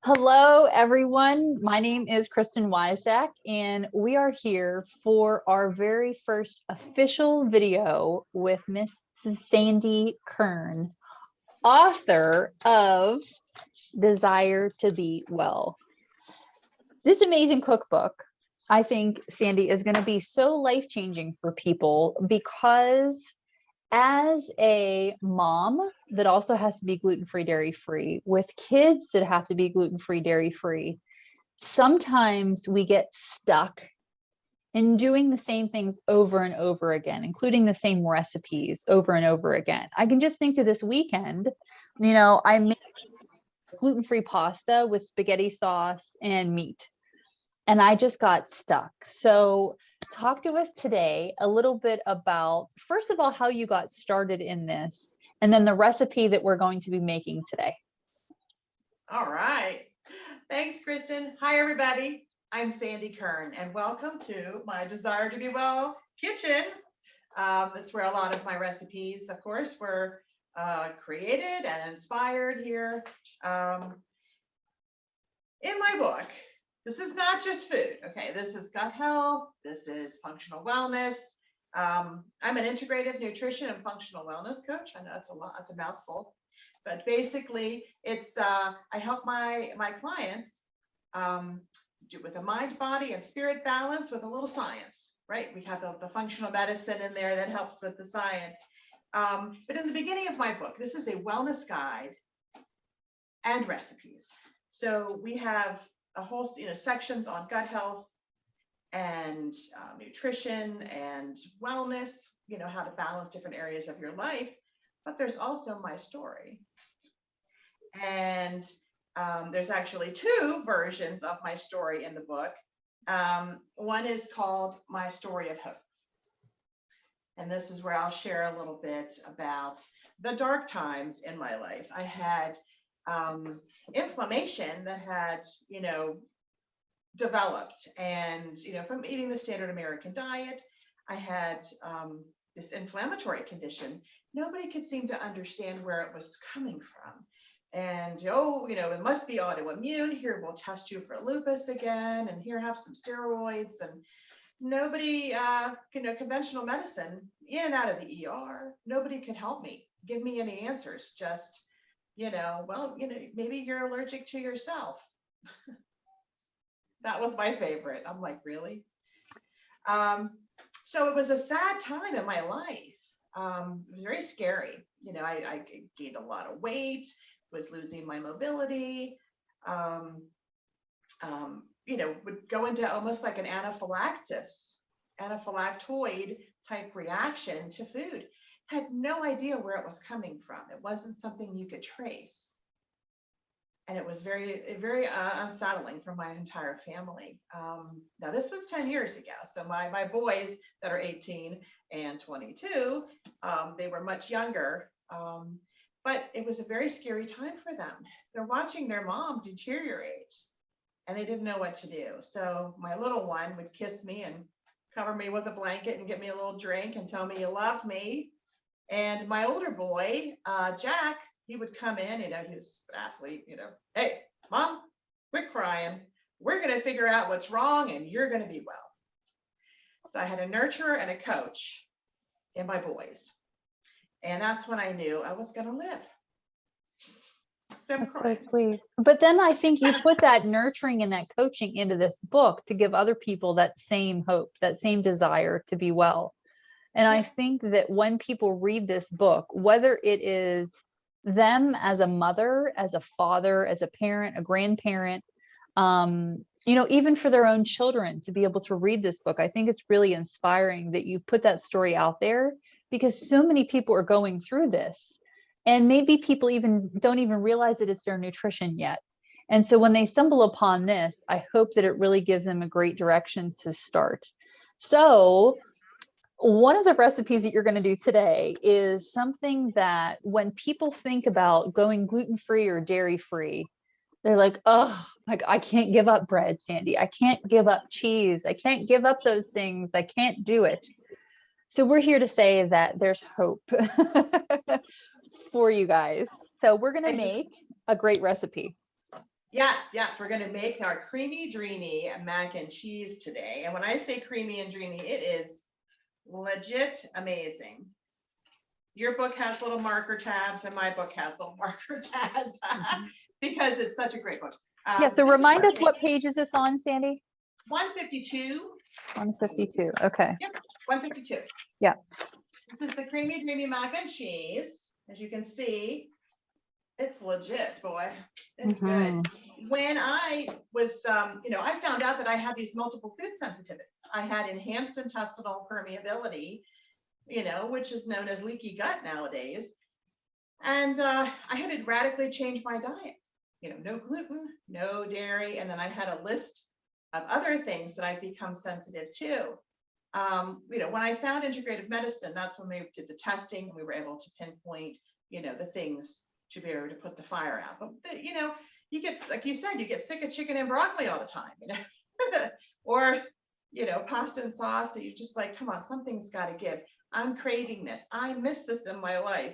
Hello, everyone. My name is Kristan Weisdack, and we are here for our very first official video with Miss SANDI KERN, author of Desire to Be Well. This amazing cookbook, I think, Sandy, is going to be so life-changing for people because as a mom that also has to be gluten-free, dairy-free, with kids that have to be gluten-free, dairy-free, sometimes we get stuck in doing the same things over and over again, including the same recipes over and over again. I can just think to this weekend, I made gluten-free pasta with spaghetti sauce and meat, and I just got stuck. So talk to us today a little bit about, first of all, how you got started in this, and then the recipe that we're going to be making today. All right. Thanks, Kristan. Hi, everybody. I'm SANDI KERN, and welcome to my Desire to Be Well kitchen. That's where a lot of my recipes, of course, were created and inspired here. In my book, this is not just food, okay? This is gut health. This is functional wellness. I'm an integrative nutrition and functional wellness coach. I know it's a lot, it's a mouthful, but basically it's, I help my clients do with a mind, body, and spirit balance with a little science, right? We have the functional medicine in there that helps with the science. But in the beginning of my book, this is a wellness guide and recipes. So we have a whole, sections on gut health and nutrition and wellness, how to balance different areas of your life. But there's also my story. And there's actually two versions of my story in the book. One is called My Story of Hope. And this is where I'll share a little bit about the dark times in my life. I had inflammation that had, developed, and, from eating the standard American diet, I had this inflammatory condition. Nobody could seem to understand where it was coming from. And, it must be autoimmune. Here, we'll test you for lupus again, and here, have some steroids. And nobody, conventional medicine, in and out of the ER, nobody could help me, give me any answers. Just, maybe you're allergic to yourself. That was my favorite. I'm like, really? So it was a sad time in my life. It was very scary. I gained a lot of weight, was losing my mobility, would go into almost like an anaphylactoid type reaction to food. Had no idea where it was coming from. It wasn't something you could trace. And it was very, very unsettling for my entire family. Now, this was 10 years ago. So my boys that are 18 and 22, they were much younger. But it was a very scary time for them. They're watching their mom deteriorate, and they didn't know what to do. So my little one would kiss me and cover me with a blanket and give me a little drink and tell me he loved me. And my older boy, Jack, he would come in, he was an athlete, hey, Mom, quit crying. We're going to figure out what's wrong, and you're going to be well. So I had a nurturer and a coach in my boys. And that's when I knew I was going to live. So I'm crying. So sweet. But then I think you put that nurturing and that coaching into this book to give other people that same hope, that same desire to be well. And I think that when people read this book, whether it is them as a mother, as a father, as a parent, a grandparent, even for their own children to be able to read this book, I think it's really inspiring that you've put that story out there, because so many people are going through this, and maybe people don't even realize that it's their nutrition yet. And so when they stumble upon this, I hope that it really gives them a great direction to start. So one of the recipes that you're going to do today is something that when people think about going gluten-free or dairy-free, they're like, oh, like, I can't give up bread, Sandy. I can't give up cheese. I can't give up those things. I can't do it. So we're here to say that there's hope for you guys. So we're going to make a great recipe. Yes, we're going to make our creamy, dreamy mac and cheese today. And when I say creamy and dreamy, it is legit amazing. Your book has little marker tabs and my book has little marker tabs because it's such a great book. Yeah, so remind us what page is this on, Sandy? 152. 152, okay. Yep, 152. Yeah. This is the creamy, dreamy mac and cheese. As you can see, it's legit, boy. It's good. When I was, I found out that I had these multiple food sensitivities. I had enhanced intestinal permeability, which is known as leaky gut nowadays. And I had to radically change my diet. No gluten, no dairy. And then I had a list of other things that I've become sensitive to. When I found integrative medicine, that's when we did the testing and we were able to pinpoint, the things to be able to put the fire out. But, you get, like you said, you get sick of chicken and broccoli all the time, or, pasta and sauce. And you're just like, come on, something's got to give. I'm craving this. I miss this in my life,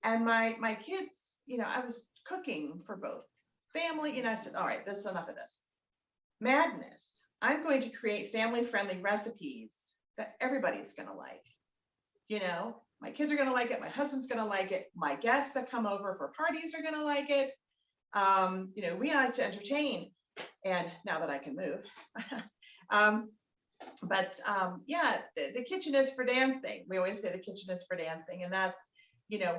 and my kids, I was cooking for both family. I said, all right, this is enough of this madness. I'm going to create family-friendly recipes that everybody's going to like. My kids are going to like it. My husband's going to like it. My guests that come over for parties are going to like it. We like to entertain. And now that I can move, the kitchen is for dancing. We always say the kitchen is for dancing. And that's,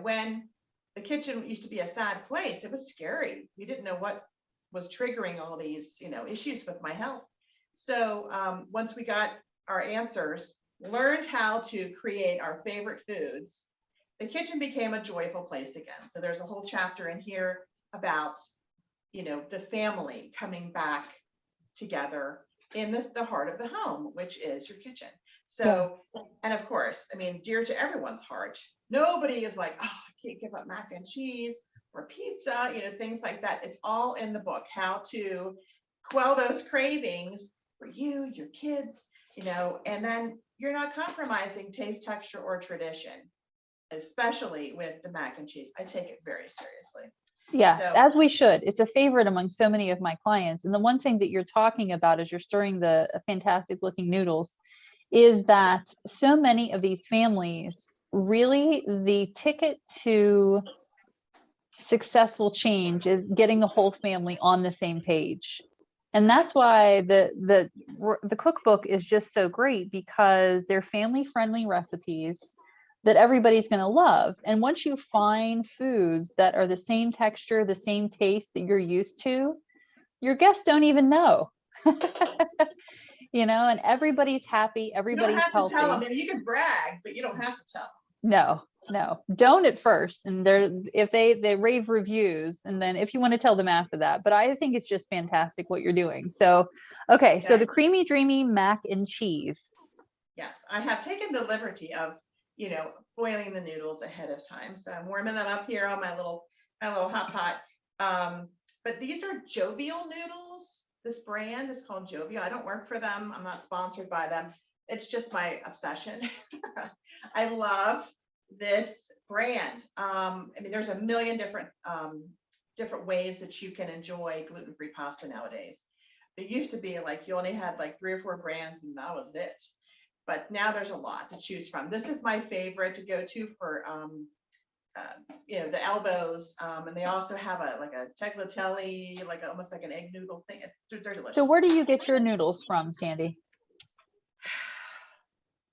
when the kitchen used to be a sad place, it was scary. We didn't know what was triggering all these, issues with my health. So once we got our answers, learned how to create our favorite foods, the kitchen became a joyful place again. So there's a whole chapter in here about, the family coming back together in the heart of the home, which is your kitchen. So, and of course, dear to everyone's heart, nobody is like, oh, I can't give up mac and cheese or pizza, things like that. It's all in the book, how to quell those cravings for you, your kids, and then you're not compromising taste, texture, or tradition, especially with the mac and cheese. I take it very seriously. Yes, so, as we should. It's a favorite among so many of my clients. And the one thing that you're talking about as you're stirring the fantastic looking noodles is that so many of these families, really the ticket to successful change is getting the whole family on the same page. And that's why the cookbook is just so great, because they're family friendly recipes that everybody's going to love. And once you find foods that are the same texture, the same taste that you're used to, your guests don't even know. And everybody's happy, everybody's healthy. You don't have to tell them. You can brag, but you don't have to tell them. No, don't at first. And if they rave reviews, and then if you want to tell them after that. But I think it's just fantastic what you're doing. So, okay. So the creamy, dreamy mac and cheese. Yes, I have taken the liberty of, boiling the noodles ahead of time. So I'm warming them up here on my little hot pot. But these are Jovial noodles. This brand is called Jovial. I don't work for them. I'm not sponsored by them. It's just my obsession. I love this brand. There's a million different ways that you can enjoy gluten-free pasta nowadays. It used to be like you only had like 3 or 4 brands and that was it. But now there's a lot to choose from. This is my favorite to go to for, the elbows. And they also have a tagliatelle, almost like an egg noodle thing. They're delicious. So where do you get your noodles from, Sandy?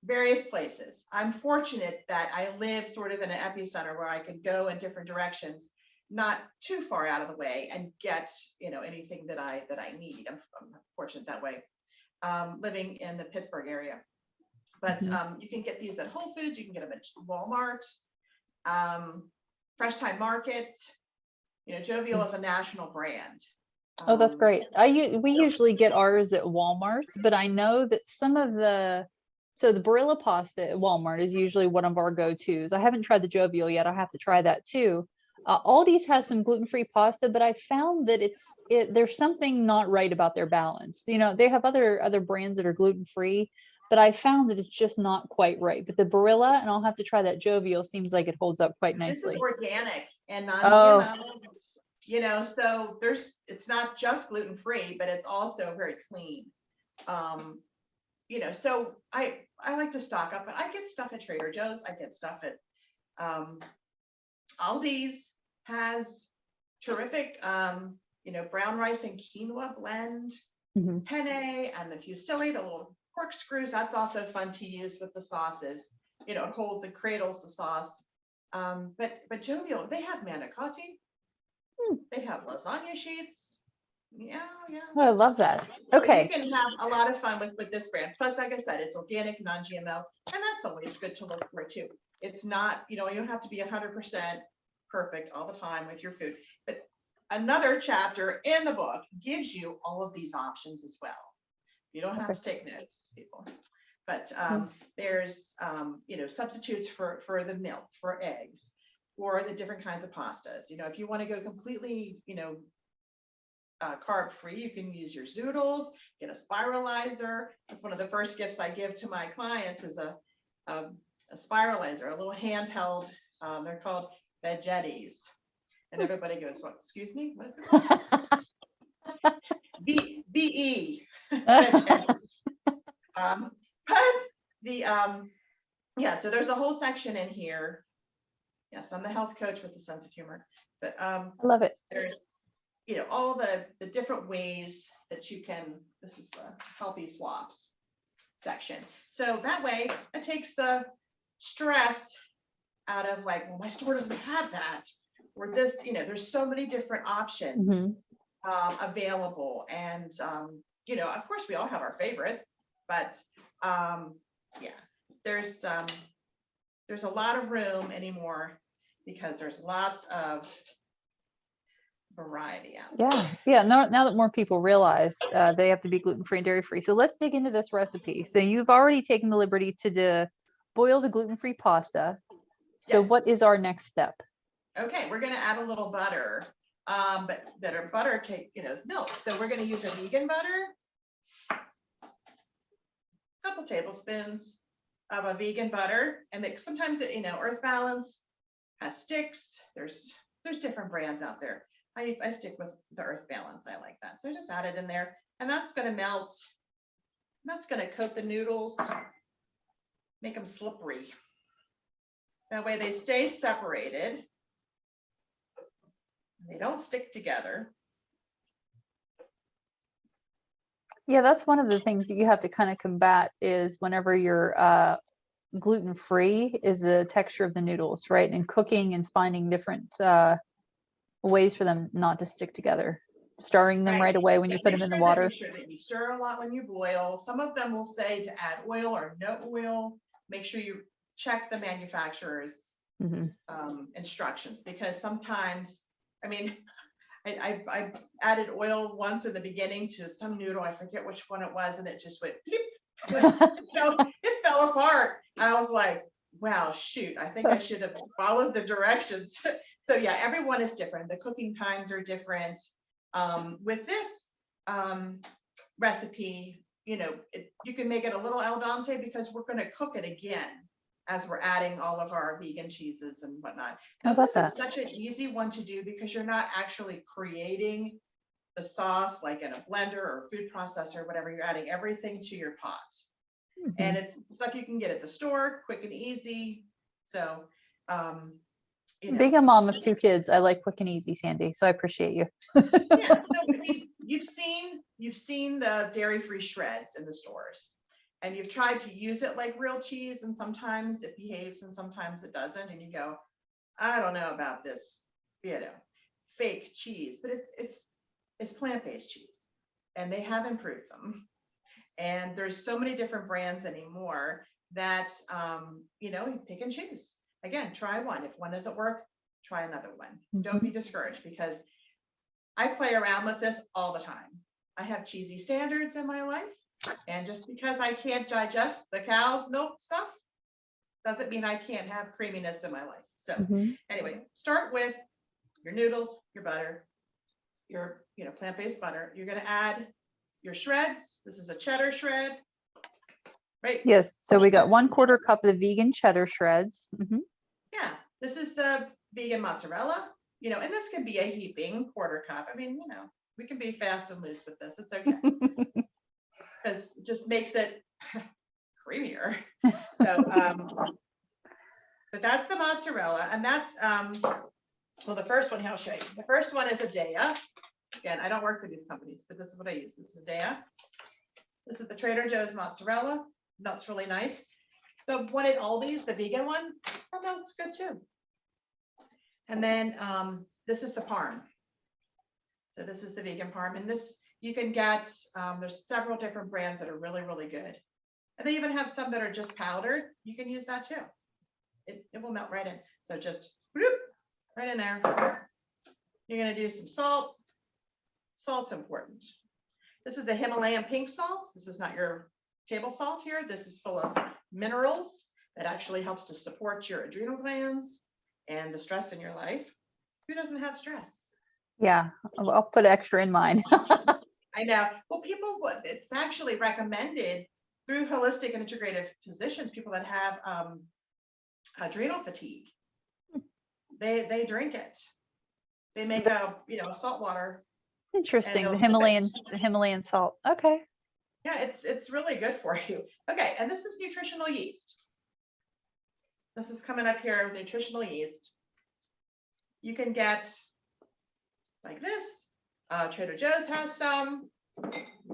Various places. I'm fortunate that I live sort of in an epicenter where I can go in different directions, not too far out of the way, and get anything that I need. I'm fortunate that way. Living in the Pittsburgh area. But you can get these at Whole Foods. You can get them at Walmart, Fresh Time Market. Jovial is a national brand. Oh, that's great. We usually get ours at Walmart, but I know that some of the Barilla pasta at Walmart is usually one of our go-tos. I haven't tried the Jovial yet. I'll have to try that too. Aldi's has some gluten-free pasta, but I found that there's something not right about their balance. They have other brands that are gluten-free, but I found that it's just not quite right. But the Barilla, and I'll have to try that Jovial, seems like it holds up quite nicely. This is organic and non-GMO. you know, so it's not just gluten-free, but it's also very clean. You know, so I like to stock up, but I get stuff at Trader Joe's. I get stuff at Aldi's has terrific, you know, brown rice and quinoa blend, penne and the fusilli, the little corkscrews. That's also fun to use with the sauces. You know, it holds and cradles the sauce. But Jovial, they have manicotti. They have lasagna sheets. Yeah. Oh, I love that. Okay. So you can have a lot of fun with this brand. Plus, like I said, it's organic, non-GMO, and that's always good to look for too. It's not, you know, you don't have to be 100% perfect all the time with your food. But another chapter in the book gives you all of these options as well. You don't have to take notes, people. But there's, you know, substitutes for the milk, for eggs, for the different kinds of pastas. You know, if you want to go completely, you know, carb free, you can use your zoodles, get a spiralizer. That's one of the first gifts I give to my clients is a spiralizer, a little handheld. They're called Vegettis. And everybody goes, what, excuse me? What is it called? BE. But the, yeah, so there's a whole section in here. Yes, I'm the health coach with a sense of humor, but I love it. There's, you know, all the different ways that you can, this is the healthy swaps section. So that way it takes the stress out of like, well, my store doesn't have that, or this, you know, there's so many different options available. And, you know, of course we all have our favorites, but yeah, there's a lot of room anymore because there's lots of variety out there. Yeah. Now that more people realize they have to be gluten-free and dairy-free. So let's dig into this recipe. So you've already taken the liberty to boil the gluten-free pasta. So Yes. what is our next step? Okay, we're going to add a little butter, but better butter you know, is milk. So we're going to use a vegan butter, a couple tablespoons of a vegan butter, and sometimes you know, Earth Balance has sticks. There's different brands out there. I stick with the Earth Balance. I like that. So just add it in there, and that's going to melt. That's going to coat the noodles, make them slippery. That way they stay separated. They don't stick together. Yeah, that's one of the things that you have to kind of combat is whenever you're gluten-free is the texture of the noodles, right? And cooking and finding different ways for them not to stick together. Stirring them right away when you put them in the water. Make sure that you stir a lot when you boil. Some of them will say to add oil or no oil. Make sure you check the manufacturer's instructions, because sometimes, I mean, I added oil once in the beginning to some noodle. I forget which one it was, and it just went it fell apart. I was like, wow, shoot, I think I should have followed the directions. So yeah, everyone is different. The cooking times are different. With this recipe, you know, you can make it a little al dente because we're going to cook it again as we're adding all of our vegan cheeses and whatnot. Now, this is such an easy one to do because you're not actually creating the sauce like in a blender or food processor or whatever. You're adding everything to your pot. And it's stuff you can get at the store, quick and easy. So, you know. Being a mom of 2 kids, I like quick and easy, Sandy. So I appreciate you. Yeah, so I mean, you've seen the dairy-free shreds in the stores, and you've tried to use it like real cheese, and sometimes it behaves and sometimes it doesn't, and you go, I don't know about this, you know, fake cheese, but it's plant-based cheese, and they have improved them. And there's so many different brands anymore that, you know, you pick and choose. Again, try one. If one doesn't work, try another one. Don't be discouraged, because I play around with this all the time. I have cheesy standards in my life. And just because I can't digest the cow's milk stuff doesn't mean I can't have creaminess in my life. So anyway, start with your noodles, your butter, your, you know, plant-based butter. You're going to add your shreds. This is a cheddar shred, right? Yes. So we got 1/4 cup of the vegan cheddar shreds. Yeah. This is the vegan mozzarella. you know, and this can be a heaping quarter cup. I mean, you know, we can be fast and loose with this. It's okay. Because it just makes it creamier. So, but that's the mozzarella, and that's, well, the first one here, I'll show you. The first one is a Dea. Again, I don't work for these companies, but this is what I use. This is Dea. This is the Trader Joe's mozzarella. That's really nice. The one at Aldi's, the vegan one, oh no, it's good too. And then this is the Parm. So this is the vegan Parm, and this you can get, there's several different brands that are really, really good. And they even have some that are just powdered. You can use that too. It will melt right in. So just whoop, right in there. You're gonna do some salt. Salt's important. This is the Himalayan pink salt. This is not your table salt here. This is full of minerals that actually helps to support your adrenal glands and the stress in your life. Who doesn't have stress? Yeah, I'll put extra in mine. I know. Well, it's actually recommended through holistic and integrative physicians, people that have adrenal fatigue, they drink it. They make a, you know, salt water. Interesting. The Himalayan salt. Okay. Yeah, it's really good for you. Okay, and this is nutritional yeast. This is coming up here, nutritional yeast. You can get like this. Trader Joe's has some.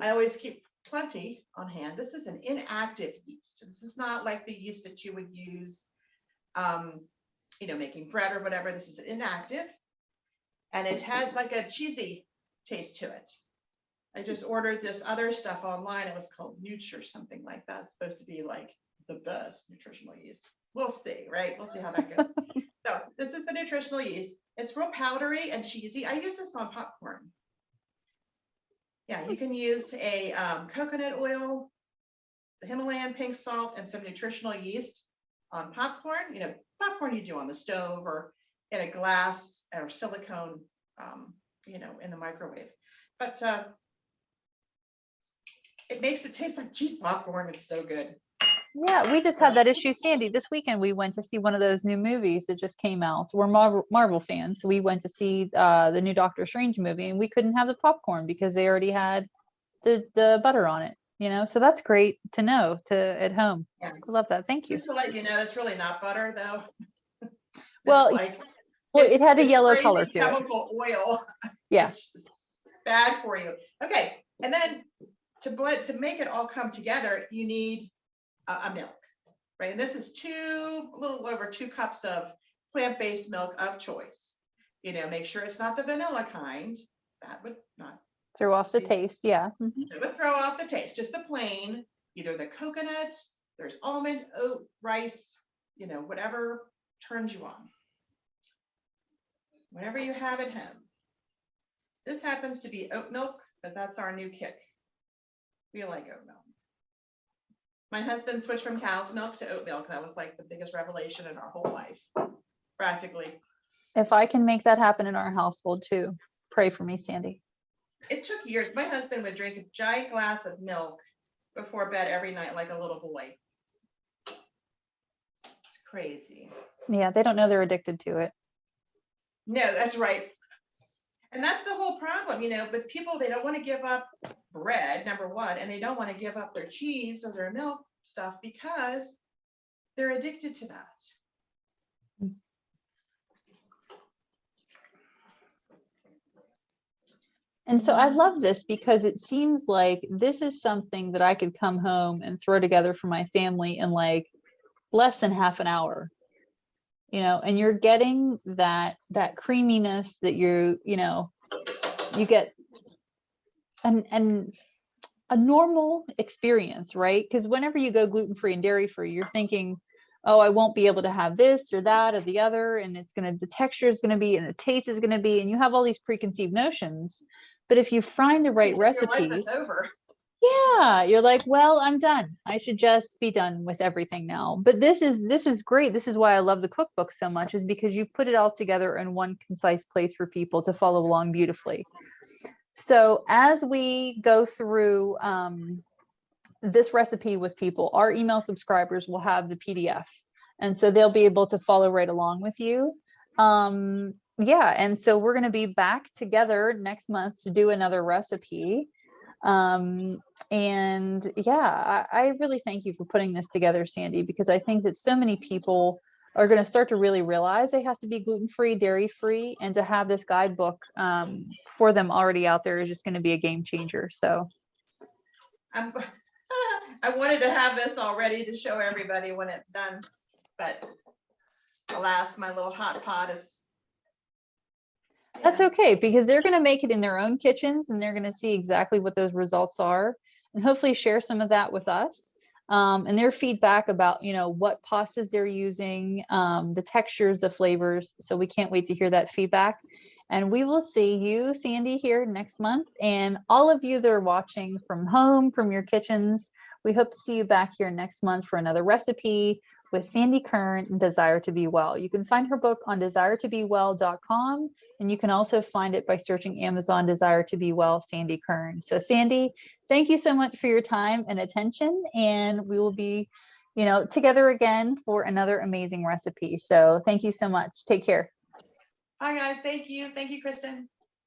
I always keep plenty on hand. This is an inactive yeast. This is not like the yeast that you would use, you know, making bread or whatever. This is inactive, and it has like a cheesy taste to it. I just ordered this other stuff online. It was called Nutritious or something like that. It's supposed to be like the best nutritional yeast. We'll see, right? We'll see how that goes. So this is the nutritional yeast. It's real powdery and cheesy. I use this on popcorn. Yeah, you can use a coconut oil, the Himalayan pink salt, and some nutritional yeast on popcorn. You know, popcorn you do on the stove or in a glass or silicone, you know, in the microwave. But it makes it taste like cheese popcorn. It's so good. Yeah, we just had that issue, Sandy. This weekend we went to see one of those new movies that just came out. We're Marvel fans, so we went to see the new Doctor Strange movie, and we couldn't have the popcorn because they already had the butter on it. You know, so that's great to know at home. Yeah. I love that. Thank you. Just to let you know, that's really not butter though. Well, it had a yellow color to it. Chemical oil. Yeah. Which is bad for you. Okay, and then to make it all come together, you need a milk, right? And this is a little over 2 cups of plant-based milk of choice. You know, make sure it's not the vanilla kind. That would not throw off the taste. Yeah. Mm-hmm. It would throw off the taste. Just the plain, either the coconut, there's almond, oat, rice, you know, whatever turns you on. Whatever you have at home. This happens to be oat milk because that's our new kick. We like oat milk. My husband switched from cow's milk to oat milk. That was like the biggest revelation in our whole life, practically. If I can make that happen in our household too, pray for me, Sandy. It took years. My husband would drink a giant glass of milk before bed every night like a little boy. It's crazy. Yeah, they don't know they're addicted to it. No, that's right. And that's the whole problem, you know, with people, they don't want to give up bread, number one, and they don't want to give up their cheese or their milk stuff because they're addicted to that. And so I love this because it seems like this is something that I could come home and throw together for my family in like less than half an hour. You know, and you're getting that creaminess that you get and a normal experience, right? Because whenever you go gluten-free and dairy-free, you're thinking, oh, I won't be able to have this or that or the other, and the texture is going to be, and the taste is going to be, and you have all these preconceived notions. But if you find the right recipes, your life is over. Yeah, you're like, well, I'm done. I should just be done with everything now. But this is great. This is why I love the cookbook so much, is because you put it all together in one concise place for people to follow along beautifully. So as we go through this recipe with people, our email subscribers will have the PDF. And so they'll be able to follow right along with you. Yeah, and so we're going to be back together next month to do another recipe. And yeah, I really thank you for putting this together, Sandy, because I think that so many people are going to start to really realize they have to be gluten-free, dairy-free, and to have this guidebook for them already out there is just going to be a game changer. So I wanted to have this all ready to show everybody when it's done, but alas, my little hot pot is. that's okay, because they're going to make it in their own kitchens and they're going to see exactly what those results are and hopefully share some of that with us. And their feedback about, what pastas they're using, the textures, the flavors. So we can't wait to hear that feedback. And we will see you, Sandy, here next month. And all of you that are watching from home, from your kitchens, we hope to see you back here next month for another recipe with Sandy Kern and Desire to Be Well. You can find her book on desiretobewell.com, and you can also find it by searching Amazon Desire to Be Well, Sandy Kern. So Sandy, thank you so much for your time and attention, and we will be, together again for another amazing recipe. So thank you so much. Take care. Bye guys. Thank you. Thank you, Kristan.